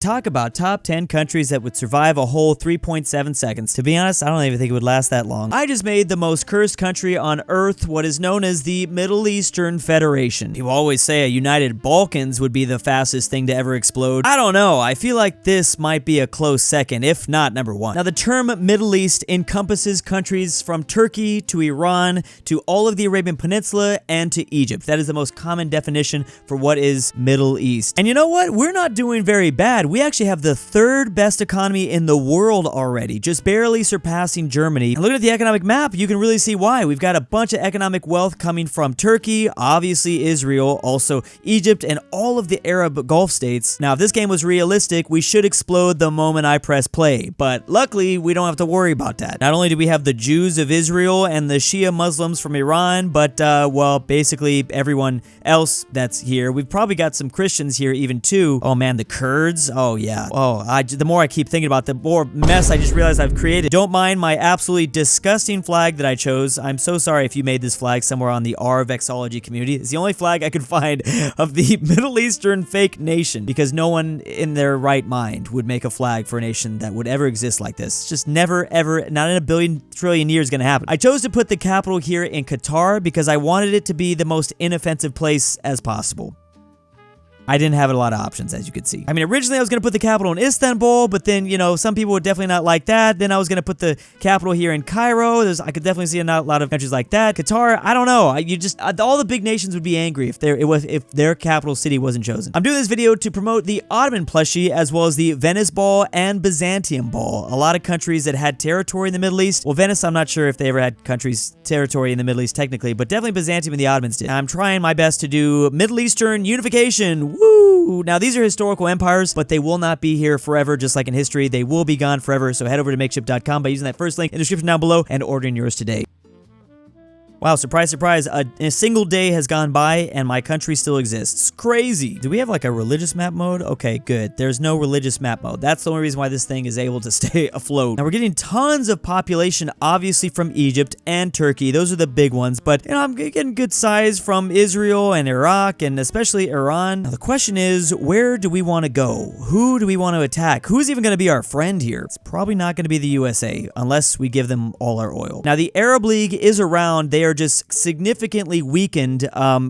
Talk about top 10 countries that would survive a whole 3.7 seconds. To be honest, I don't even think it would last that long. I just made the most cursed country on Earth, what is known as the Middle Eastern Federation. People always say a united Balkans would be the fastest thing to ever explode. I don't know, I feel like this might be a close second, if not number one. Now, the term Middle East encompasses countries from Turkey to Iran to all of the Arabian Peninsula and to Egypt. That is the most common definition for what is Middle East. And you know what? We're not doing very bad. We actually have the third best economy in the world already, just barely surpassing Germany. And looking at the economic map, you can really see why. We've got a bunch of economic wealth coming from Turkey, obviously Israel, also Egypt, and all of the Arab Gulf states. Now, if this game was realistic, we should explode the moment I press play, but luckily, we don't have to worry about that. Not only do we have the Jews of Israel and the Shia Muslims from Iran, but, well, basically everyone else that's here. We've probably got some Christians here even too. Oh man, the Kurds. Oh yeah. Oh, the more I keep thinking about, the more mess I just realized I've created. Don't mind my absolutely disgusting flag that I chose. I'm so sorry if you made this flag somewhere on the R-Vexology community. It's the only flag I could find of the Middle Eastern fake nation, because no one in their right mind would make a flag for a nation that would ever exist like this. It's just never, ever, not in a billion, trillion years gonna happen. I chose to put the capital here in Qatar because I wanted it to be the most inoffensive place as possible. I didn't have a lot of options, as you could see. I mean, originally I was going to put the capital in Istanbul, but then, you know, some people would definitely not like that. Then I was going to put the capital here in Cairo. I could definitely see a lot of countries like that. Qatar, I don't know. All the big nations would be angry if their capital city wasn't chosen. I'm doing this video to promote the Ottoman plushie as well as the Venice ball and Byzantium ball. A lot of countries that had territory in the Middle East. Well, Venice, I'm not sure if they ever had territory in the Middle East technically, but definitely Byzantium and the Ottomans did. I'm trying my best to do Middle Eastern unification. Woo! Now, these are historical empires, but they will not be here forever, just like in history. They will be gone forever, so head over to makeship.com by using that first link in the description down below and ordering yours today. Wow, surprise, surprise, a single day has gone by and my country still exists. Crazy. Do we have like a religious map mode? Okay, good. There's no religious map mode. That's the only reason why this thing is able to stay afloat. Now, we're getting tons of population, obviously, from Egypt and Turkey. Those are the big ones, but, you know, I'm getting good size from Israel and Iraq and especially Iran. Now, the question is, where do we want to go? Who do we want to attack? Who's even going to be our friend here? It's probably not going to be the USA unless we give them all our oil. Now, the Arab League is around. They are just significantly weakened.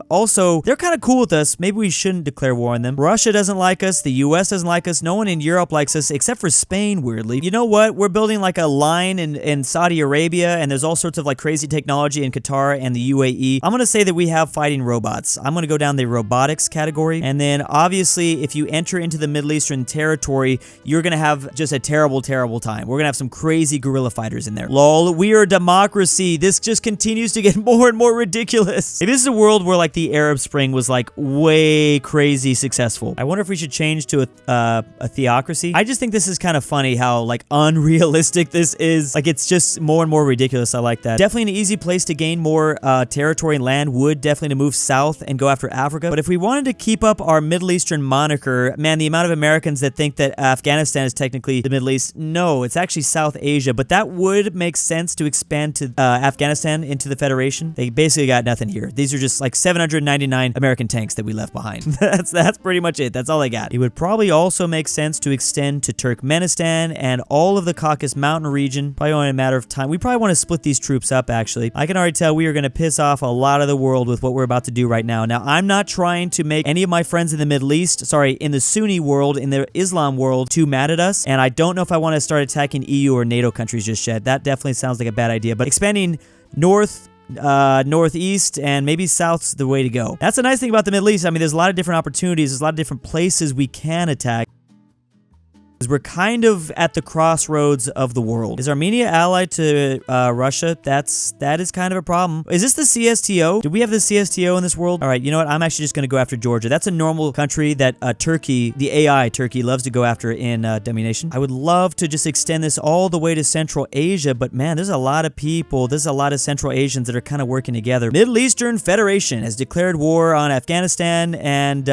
Also, they're kind of cool with us. Maybe we shouldn't declare war on them. Russia doesn't like us. The US doesn't like us. No one in Europe likes us except for Spain, weirdly. You know what? We're building like a line in Saudi Arabia, and there's all sorts of like crazy technology in Qatar and the UAE. I'm going to say that we have fighting robots. I'm going to go down the robotics category. And then obviously, if you enter into the Middle Eastern territory, you're going to have just a terrible, terrible time. We're going to have some crazy guerrilla fighters in there. Lol, we are a democracy. This just continues to get more and more ridiculous. If this is a world where like the Arab Spring was like way crazy successful, I wonder if we should change to a theocracy. I just think this is kind of funny how like unrealistic this is. Like it's just more and more ridiculous. I like that. Definitely an easy place to gain more territory and land would definitely to move south and go after Africa. But if we wanted to keep up our Middle Eastern moniker, man, the amount of Americans that think that Afghanistan is technically the Middle East, no, it's actually South Asia. But that would make sense to expand to Afghanistan into the Federation. They basically got nothing here. These are just like 799 American tanks that we left behind. That's pretty much it. That's all they got. It would probably also make sense to extend to Turkmenistan and all of the Caucasus mountain region. Probably only a matter of time. We probably want to split these troops up, actually. I can already tell we are going to piss off a lot of the world with what we're about to do right now. Now, I'm not trying to make any of my friends in the Middle East, sorry, in the Sunni world, in the Islam world, too mad at us. And I don't know if I want to start attacking EU or NATO countries just yet. That definitely sounds like a bad idea. But expanding northeast and maybe south's the way to go. That's the nice thing about the Middle East. I mean, there's a lot of different opportunities. There's a lot of different places we can attack. We're kind of at the crossroads of the world. Is Armenia allied to Russia? That is kind of a problem. Is this the CSTO? Do we have the CSTO in this world? All right, you know what? I'm actually just going to go after Georgia. That's a normal country that Turkey, the AI Turkey, loves to go after in Dummynation. I would love to just extend this all the way to Central Asia, but man, there's a lot of people. There's a lot of Central Asians that are kind of working together. Middle Eastern Federation has declared war on Afghanistan and,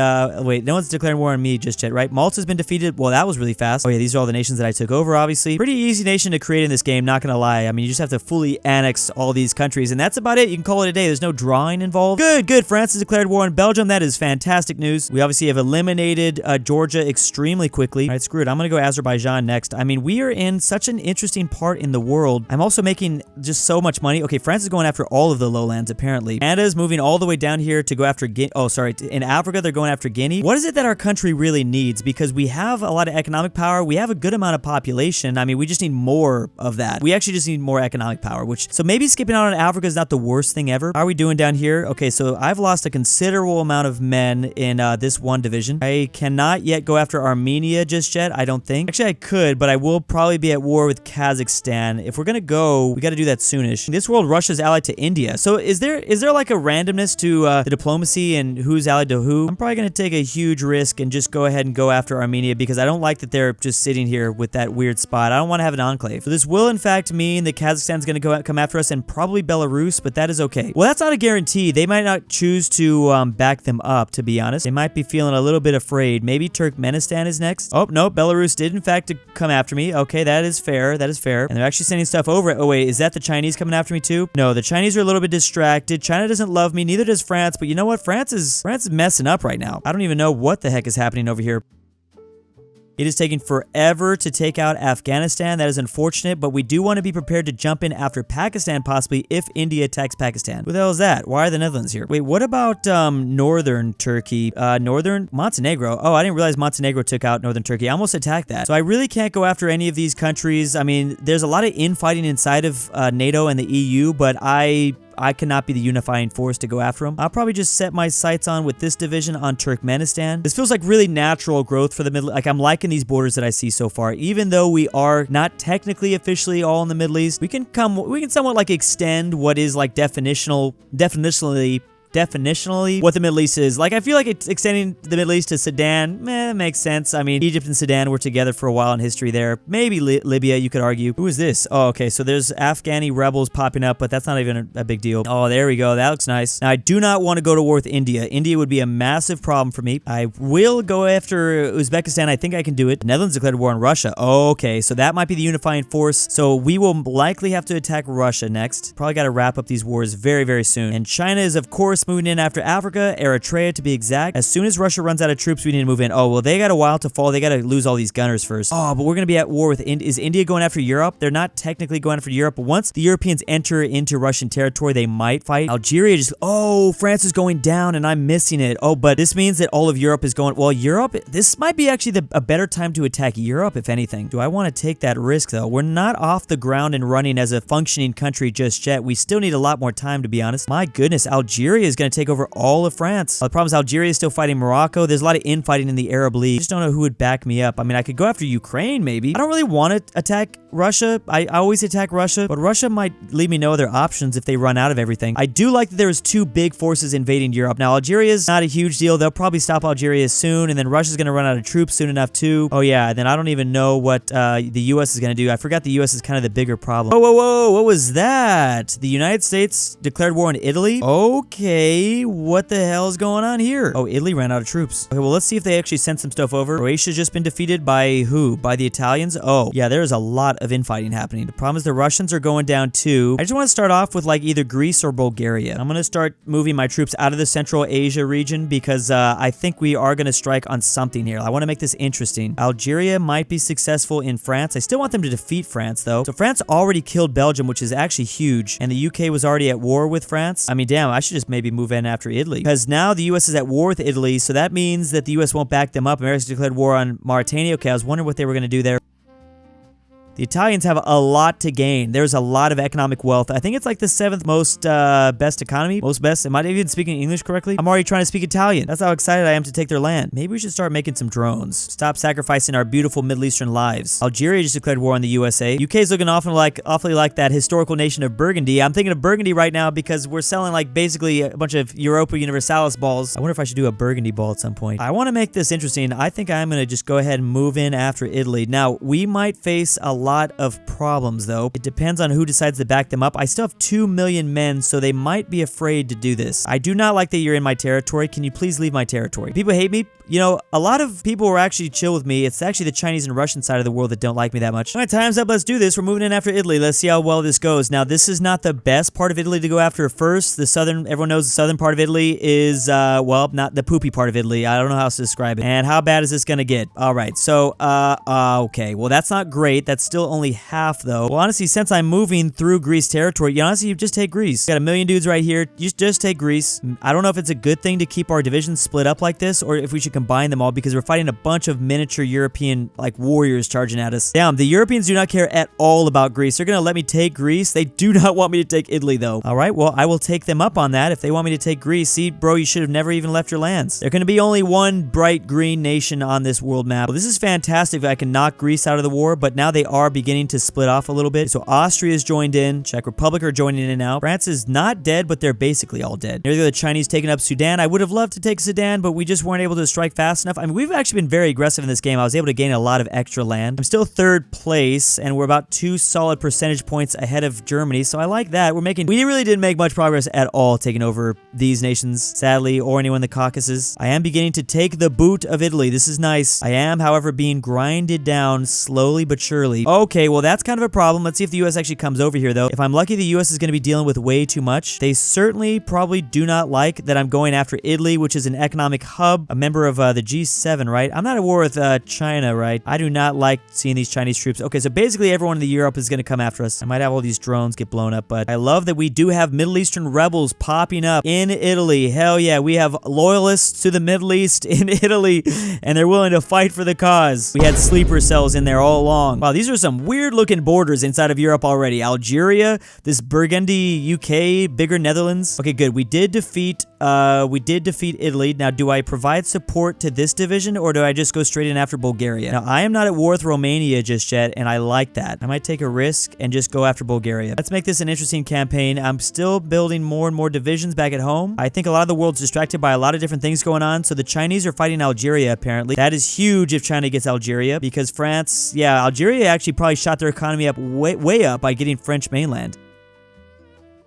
wait, no one's declared war on me just yet, right? Malta's been defeated. Well, that was really fast. fast. Oh yeah, these are all the nations that I took over, obviously. Pretty easy nation to create in this game, not gonna lie. I mean, you just have to fully annex all these countries, and that's about it. You can call it a day. There's no drawing involved. Good. France has declared war on Belgium. That is fantastic news. We obviously have eliminated Georgia extremely quickly. All right, screw it. I'm gonna go Azerbaijan next. I mean, we are in such an interesting part in the world. I'm also making just so much money. Okay, France is going after all of the lowlands, apparently. Canada is moving all the way down here to go after Guinea. Oh, sorry. In Africa, they're going after Guinea. What is it that our country really needs? Because we have a lot of economic power. We have a good amount of population. I mean, we just need more of that. We actually just need more economic power, so maybe skipping out on Africa is not the worst thing ever. How are we doing down here? Okay, so I've lost a considerable amount of men in this one division. I cannot yet go after Armenia just yet, I don't think. Actually, I could, but I will probably be at war with Kazakhstan. If we're gonna go, we gotta do that soonish. In this world, Russia's allied to India. So is there like a randomness to the diplomacy and who's allied to who? I'm probably gonna take a huge risk and just go ahead and go after Armenia because I don't like that they're just sitting here with that weird spot. I don't want to have an enclave. So this will in fact mean that Kazakhstan's gonna come after us and probably Belarus, but that is okay. Well, that's not a guarantee. They might not choose to back them up, to be honest. They might be feeling a little bit afraid. Maybe Turkmenistan is next. Oh, no, Belarus did in fact come after me. Okay, that is fair. That is fair. And they're actually sending stuff over. Oh, wait, is that the Chinese coming after me too? No, the Chinese are a little bit distracted. China doesn't love me, neither does France, but you know what? France is messing up right now. I don't even know what the heck is happening over here. It is taking forever to take out Afghanistan. That is unfortunate, but we do want to be prepared to jump in after Pakistan, possibly, if India attacks Pakistan. Who the hell is that? Why are the Netherlands here? Wait, what about northern Turkey? Northern Montenegro? Oh, I didn't realize Montenegro took out northern Turkey. I almost attacked that. So I really can't go after any of these countries. I mean, there's a lot of infighting inside of NATO and the EU, but I cannot be the unifying force to go after them. I'll probably just set my sights on with this division on Turkmenistan. This feels like really natural growth for the Middle. Like I'm liking these borders that I see so far. Even though we are not technically officially all in the Middle East, we can somewhat like extend what is like definitionally what the Middle East is. Like, I feel like it's extending the Middle East to Sudan. That makes sense. I mean, Egypt and Sudan were together for a while in history there. Maybe Libya, you could argue. Who is this? Oh, okay, so there's Afghani rebels popping up, but that's not even a big deal. Oh, there we go. That looks nice. Now, I do not want to go to war with India. India would be a massive problem for me. I will go after Uzbekistan. I think I can do it. The Netherlands declared war on Russia. Oh, okay, so that might be the unifying force. So we will likely have to attack Russia next. Probably got to wrap up these wars very, very soon. And China is, of course, moving in after Africa, Eritrea to be exact. As soon as Russia runs out of troops, we need to move in. Oh, well, they got a while to fall. They got to lose all these gunners first. Oh, but we're going to be at war with India. Is India going after Europe? They're not technically going after Europe, but once the Europeans enter into Russian territory, they might fight. Algeria just, oh, France is going down and I'm missing it. Oh, but this means that all of Europe is going, well, Europe, this might be actually a better time to attack Europe, if anything. Do I want to take that risk, though? We're not off the ground and running as a functioning country just yet. We still need a lot more time, to be honest. My goodness, Algeria is going to take over all of France. The problem is Algeria is still fighting Morocco. There's a lot of infighting in the Arab League. I just don't know who would back me up. I mean, I could go after Ukraine, maybe. I don't really want to attack Russia. I always attack Russia, but Russia might leave me no other options if they run out of everything. I do like that there's two big forces invading Europe. Now, Algeria is not a huge deal. They'll probably stop Algeria soon, and then Russia's going to run out of troops soon enough, too. Oh, yeah, then I don't even know what the U.S. is going to do. I forgot the U.S. is kind of the bigger problem. Whoa, whoa, whoa, what was that? The United States declared war on Italy? Okay, what the hell is going on here? Oh, Italy ran out of troops. Okay, well, let's see if they actually sent some stuff over. Croatia's just been defeated by who? By the Italians? Oh, yeah, there's a lot of infighting happening. The problem is the Russians are going down too. I just want to start off with like either Greece or Bulgaria. I'm going to start moving my troops out of the Central Asia region because I think we are going to strike on something here. I want to make this interesting. Algeria might be successful in France. I still want them to defeat France though. So France already killed Belgium, which is actually huge. And the UK was already at war with France. I mean, damn, I should just maybe move in after Italy. Because now the US is at war with Italy, so that means that the US won't back them up. America's declared war on Mauritania. Okay, I was wondering what they were going to do there. The Italians have a lot to gain. There's a lot of economic wealth. I think it's like the 7th most best economy. Most best. Am I even speaking English correctly? I'm already trying to speak Italian. That's how excited I am to take their land. Maybe we should start making some drones. Stop sacrificing our beautiful Middle Eastern lives. Algeria just declared war on the USA. UK's looking awfully like that historical nation of Burgundy. I'm thinking of Burgundy right now because we're selling like basically a bunch of Europa Universalis balls. I wonder if I should do a Burgundy ball at some point. I want to make this interesting. I think I'm going to just go ahead and move in after Italy. Now, we might face a lot of problems, though. It depends on who decides to back them up. I still have 2 million men, so they might be afraid to do this. I do not like that you're in my territory. Can you please leave my territory? People hate me. You know, a lot of people were actually chill with me. It's actually the Chinese and Russian side of the world that don't like me that much. All right, time's up. Let's do this. We're moving in after Italy. Let's see how well this goes. Now, this is not the best part of Italy to go after first. The southern, everyone knows the southern part of Italy is, well, not the poopy part of Italy. I don't know how else to describe it. And how bad is this gonna get? All right, so, okay. Well, that's not great. That's still only half, though. Well, honestly, since I'm moving through Greece territory, you just take Greece. Got a million dudes right here. You just take Greece. I don't know if it's a good thing to keep our divisions split up like this, or if we should combine them all, because we're fighting a bunch of miniature European, like, warriors charging at us. Damn, the Europeans do not care at all about Greece. They're gonna let me take Greece. They do not want me to take Italy, though. All right, well, I will take them up on that if they want me to take Greece. See, bro, you should have never even left your lands. There can be only one bright green nation on this world map. Well, this is fantastic if I can knock Greece out of the war, but now they are beginning to split off a little bit. So Austria is joined in. Czech Republic are joining in now. France is not dead, but they're basically all dead. There you go, the Chinese taking up Sudan. I would have loved to take Sudan, but we just weren't able to strike fast enough. I mean, we've actually been very aggressive in this game. I was able to gain a lot of extra land. I'm still third place, and we're about 2 solid percentage points ahead of Germany, so I like that. We really didn't make much progress at all taking over these nations, sadly, or anyone in the Caucasus. I am beginning to take the boot of Italy. This is nice. I am, however, being grinded down slowly but surely. Okay, well, that's kind of a problem. Let's see if the U.S. actually comes over here, though. If I'm lucky, the U.S. is going to be dealing with way too much. They certainly probably do not like that I'm going after Italy, which is an economic hub, a member of the G7, right? I'm not at war with China, right? I do not like seeing these Chinese troops. Okay, so basically everyone in the Europe is going to come after us. I might have all these drones get blown up, but I love that we do have Middle Eastern rebels popping up in Italy. Hell yeah, we have loyalists to the Middle East in Italy, and they're willing to fight for the cause. We had sleeper cells in there all along. Wow, these are some weird looking borders inside of Europe already. Algeria, this Burgundy, UK, bigger Netherlands. Okay, good. We did defeat Italy. Now, do I provide support to this division, or do I just go straight in after Bulgaria? Now, I am not at war with Romania just yet, and I like that. I might take a risk and just go after Bulgaria. Let's make this an interesting campaign. I'm still building more and more divisions back at home. I think a lot of the world's distracted by a lot of different things going on, so the Chinese are fighting Algeria, apparently. That is huge if China gets Algeria, because France, yeah, Algeria actually probably shot their economy up way up by getting French mainland.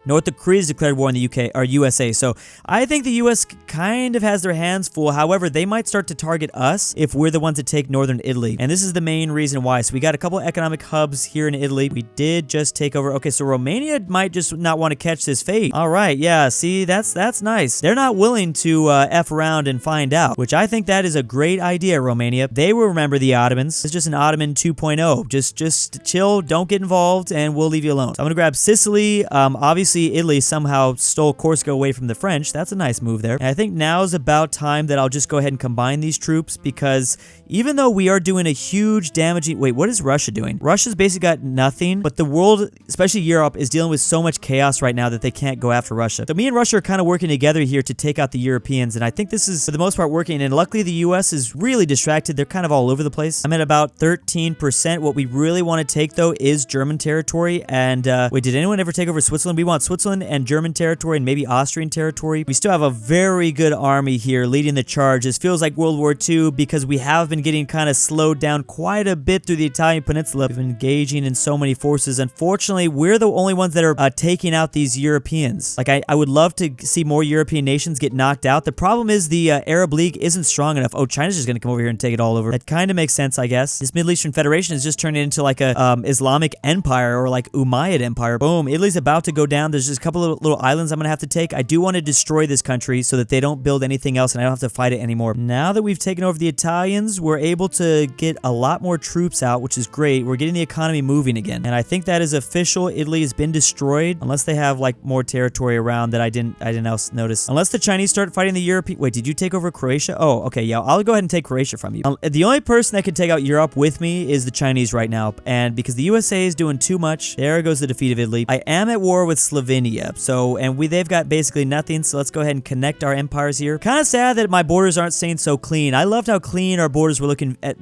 North Korea has declared war on the UK or USA, so I think the US kind of has their hands full. However, they might start to target us if we're the ones that take northern Italy, and this is the main reason why. So we got a couple economic hubs here in Italy. We did just take over. Okay, so Romania might just not want to catch this fate. All right, yeah, see, that's nice. They're not willing to F around and find out, which I think that is a great idea, Romania. They will remember the Ottomans. It's just an Ottoman 2.0. Just chill, don't get involved, and we'll leave you alone. So I'm gonna grab Sicily. Obviously, Italy somehow stole Corsica away from the French. That's a nice move there. And I think now is about time that I'll just go ahead and combine these troops, because even though we are doing a huge damaging... Wait, what is Russia doing? Russia's basically got nothing, but the world, especially Europe, is dealing with so much chaos right now that they can't go after Russia. So me and Russia are kind of working together here to take out the Europeans, and I think this is, for the most part, working, and luckily the US is really distracted. They're kind of all over the place. I'm at about 13%. What we really want to take, though, is German territory, and wait, did anyone ever take over Switzerland? We want Switzerland and German territory and maybe Austrian territory. We still have a very good army here leading the charge. This feels like World War II because we have been getting kind of slowed down quite a bit through the Italian peninsula. We've been engaging in so many forces. Unfortunately, we're the only ones that are taking out these Europeans. Like, I would love to see more European nations get knocked out. The problem is the Arab League isn't strong enough. Oh, China's just going to come over here and take it all over. That kind of makes sense, I guess. This Middle Eastern Federation is just turning into like a Islamic empire, or like Umayyad empire. Boom. Italy's about to go down. There's just a couple of little islands I'm going to have to take. I do want to destroy this country so that they don't build anything else and I don't have to fight it anymore. Now that we've taken over the Italians, we're able to get a lot more troops out, which is great. We're getting the economy moving again. And I think that is official. Italy has been destroyed, unless they have like more territory around that I didn't else notice. Unless the Chinese start fighting the European... Wait, did you take over Croatia? Oh, okay, yeah. I'll go ahead and take Croatia from you. The only person that can take out Europe with me is the Chinese right now. And because the USA is doing too much, there goes the defeat of Italy. I am at war with Slovenia. So, and they've got basically nothing. So let's go ahead and connect our empires here. Kind of sad that my borders aren't staying so clean. I loved how clean our borders were looking at,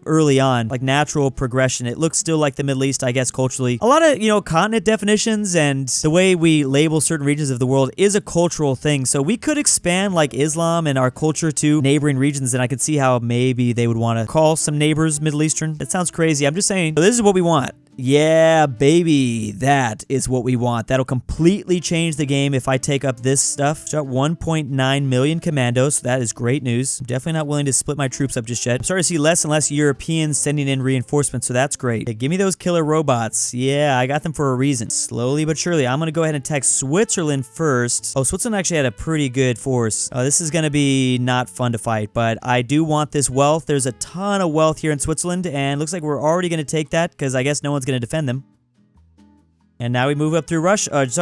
early on, like natural progression. It looks still like the Middle East, I guess, culturally. A lot of, continent definitions and the way we label certain regions of the world is a cultural thing. So we could expand like Islam and our culture to neighboring regions, and I could see how maybe they would want to call some neighbors Middle Eastern. That sounds crazy. I'm just saying, so this is what we want. Yeah, baby. That is what we want. That'll completely change the game if I take up this stuff. Got 1.9 million commandos. So that is great news. I'm definitely not willing to split my troops up just yet. I'm starting to see less and less Europeans sending in reinforcements, so that's great. Okay, give me those killer robots. Yeah, I got them for a reason. Slowly but surely. I'm going to go ahead and attack Switzerland first. Oh, Switzerland actually had a pretty good force. This is going to be not fun to fight, but I do want this wealth. There's a ton of wealth here in Switzerland, and looks like we're already going to take that because I guess no one's going to defend them. And now we move up through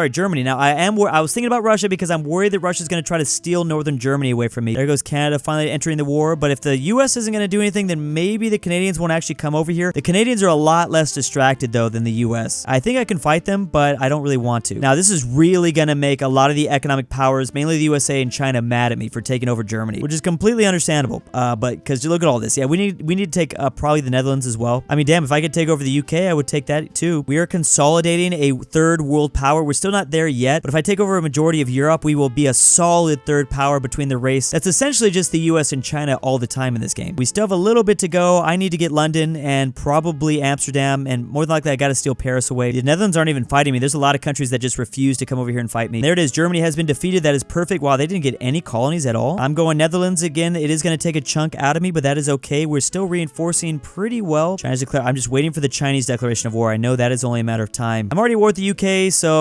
Germany. Now, I was thinking about Russia because I'm worried that Russia's going to try to steal northern Germany away from me. There goes Canada finally entering the war. But if the U.S. isn't going to do anything, then maybe the Canadians won't actually come over here. The Canadians are a lot less distracted, though, than the U.S. I think I can fight them, but I don't really want to. Now, this is really going to make a lot of the economic powers, mainly the USA and China, mad at me for taking over Germany, which is completely understandable. But because you look at all this, yeah, we need to take probably the Netherlands as well. I mean, damn, if I could take over the U.K., I would take that too. We are consolidating a third world power. We're still not there yet, but if I take over a majority of Europe, we will be a solid third power between the race. That's essentially just the US and China all the time in this game. We still have a little bit to go. I need to get London and probably Amsterdam, and more than likely I gotta steal Paris away. The Netherlands aren't even fighting me. There's a lot of countries that just refuse to come over here and fight me. There it is. Germany has been defeated. That is perfect. Wow, they didn't get any colonies at all. I'm going Netherlands again. It is going to take a chunk out of me, but that is okay. We're still reinforcing pretty well. China's declared. I'm just waiting for the Chinese declaration of war. I know that is only a matter of time. I'm already at war with the UK, so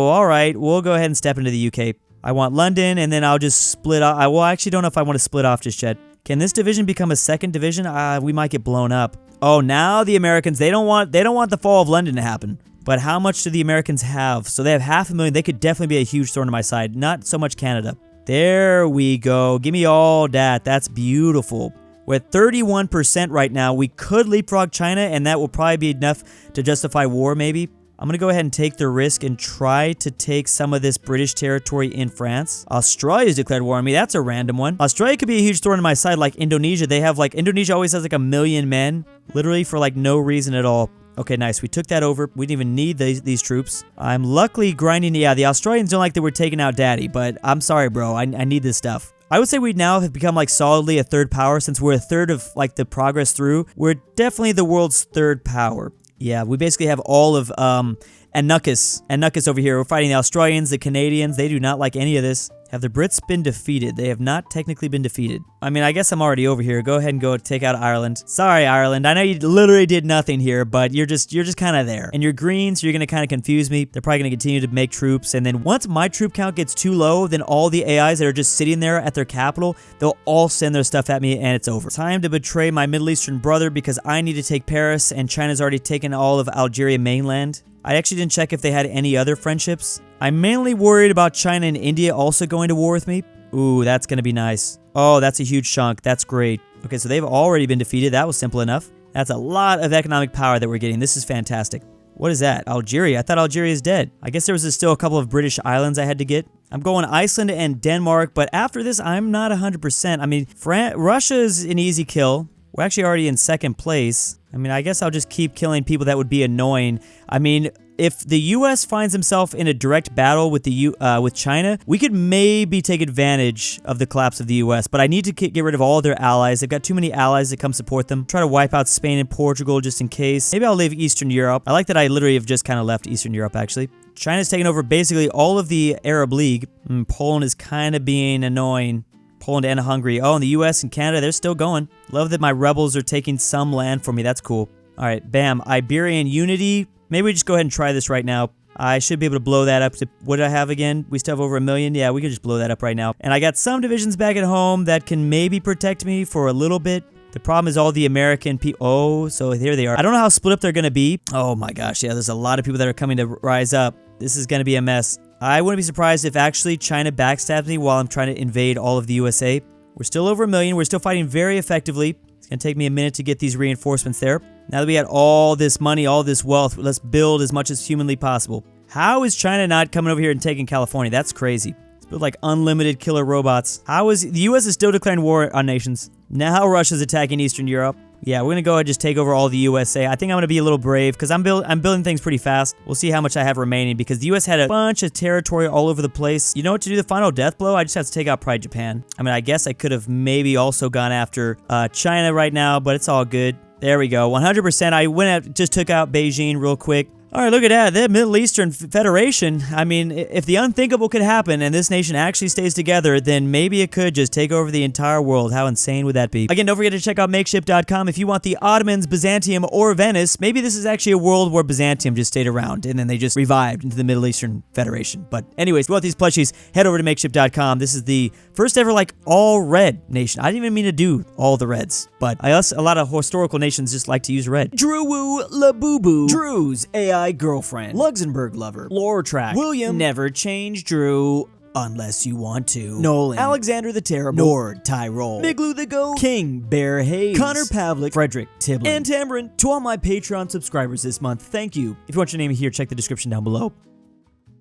all right, we'll go ahead and step into the UK. I want London, and then I'll just split off. I actually don't know if I want to split off just yet. Can this division become a second division? We might get blown up. Oh, now the Americans, they don't want the fall of London to happen. But how much do the Americans have? So they have 500,000. They could definitely be a huge thorn to my side. Not so much Canada. There we go. Give me all that. That's beautiful. We're at 31% right now. We could leapfrog China, and that will probably be enough to justify war, maybe. I'm going to go ahead and take the risk and try to take some of this British territory in France. Australia's declared war on me. That's a random one. Australia could be a huge thorn in my side, like Indonesia. They have, like, Indonesia always has, like, 1 million men, literally for, like, no reason at all. Okay, nice. We took that over. We didn't even need these troops. I'm luckily grinding. Yeah, the Australians don't like that we're taking out Daddy, but I'm sorry, bro. I need this stuff. I would say we now have become, like, solidly a third power since we're a third of, like, the progress through. We're definitely the world's third power. Yeah, we basically have all of Caucasus over here. We're fighting the Australians, the Canadians. They do not like any of this. Have the Brits been defeated? They have not technically been defeated. I mean, I guess I'm already over here. Go ahead and go take out Ireland. Sorry, Ireland. I know you literally did nothing here, but you're just kind of there. And you're green, so you're going to kind of confuse me. They're probably going to continue to make troops. And then once my troop count gets too low, then all the AIs that are just sitting there at their capital, they'll all send their stuff at me, and it's over. Time to betray my Middle Eastern brother because I need to take Paris, and China's already taken all of Algeria mainland. I actually didn't check if they had any other friendships. I'm mainly worried about China and India also going to war with me. Ooh, that's going to be nice. Oh, that's a huge chunk. That's great. Okay, so they've already been defeated. That was simple enough. That's a lot of economic power that we're getting. This is fantastic. What is that? Algeria. I thought Algeria is dead. I guess there was still a couple of British islands I had to get. I'm going Iceland and Denmark, but after this, I'm not 100%. I mean, Russia is an easy kill. We're actually already in second place. I mean, I guess I'll just keep killing people that would be annoying. I mean, if the U.S. finds himself in a direct battle with with China, we could maybe take advantage of the collapse of the U.S., but I need to get rid of all their allies. They've got too many allies that come support them. Try to wipe out Spain and Portugal just in case. Maybe I'll leave Eastern Europe. I like that I literally have just kind of left Eastern Europe, actually. China's taken over basically all of the Arab League. Poland is kind of being annoying. Poland and Hungary. Oh, and the U.S. and Canada, they're still going. Love that my rebels are taking some land for me. That's cool. All right, bam. Iberian Unity. Maybe we just go ahead and try this right now. I should be able to blow that up to, what did I have again? We still have over 1 million. Yeah, we can just blow that up right now. And I got some divisions back at home that can maybe protect me for a little bit. The problem is all the American people. Oh, so here they are. I don't know how split up they're going to be. Oh my gosh, yeah, there's a lot of people that are coming to rise up. This is going to be a mess. I wouldn't be surprised if actually China backstabs me while I'm trying to invade all of the USA. We're still over 1 million. We're still fighting very effectively. It's going to take me a minute to get these reinforcements there. Now that we had all this money, all this wealth, let's build as much as humanly possible. How is China not coming over here and taking California? That's crazy. Let's build like unlimited killer robots. How is the U.S. is still declaring war on nations? Now Russia's attacking Eastern Europe. Yeah, we're gonna go ahead and just take over all the USA. I think I'm gonna be a little brave because I'm building things pretty fast. We'll see how much I have remaining because the US had a bunch of territory all over the place. You know what to do the final death blow? I just have to take out Pride Japan. I mean, I guess I could have maybe also gone after China right now, but it's all good. There we go, 100%. I just took out Beijing real quick. All right, look at that. The Middle Eastern Federation. I mean, if the unthinkable could happen and this nation actually stays together, then maybe it could just take over the entire world. How insane would that be? Again, don't forget to check out makeshift.com if you want the Ottomans, Byzantium, or Venice. Maybe this is actually a world where Byzantium just stayed around and then they just revived into the Middle Eastern Federation. But anyways, if you want these plushies, head over to makeshift.com. This is the first ever, like, all red nation. I didn't even mean to do all the reds, but a lot of historical nations just like to use red. DruuuWu Labubu. Drew's AI girlfriend, Luxembourg lover, lore track, William, never change Drew unless you want to, Nolan, Alexander the Terrible, Nord Tyrol, Miglu the Goat, King Bear Hayes, Connor Pavlik, Frederick Tiblin, and Tamron. To all my Patreon subscribers this month, thank you. If you want your name here, check the description down below.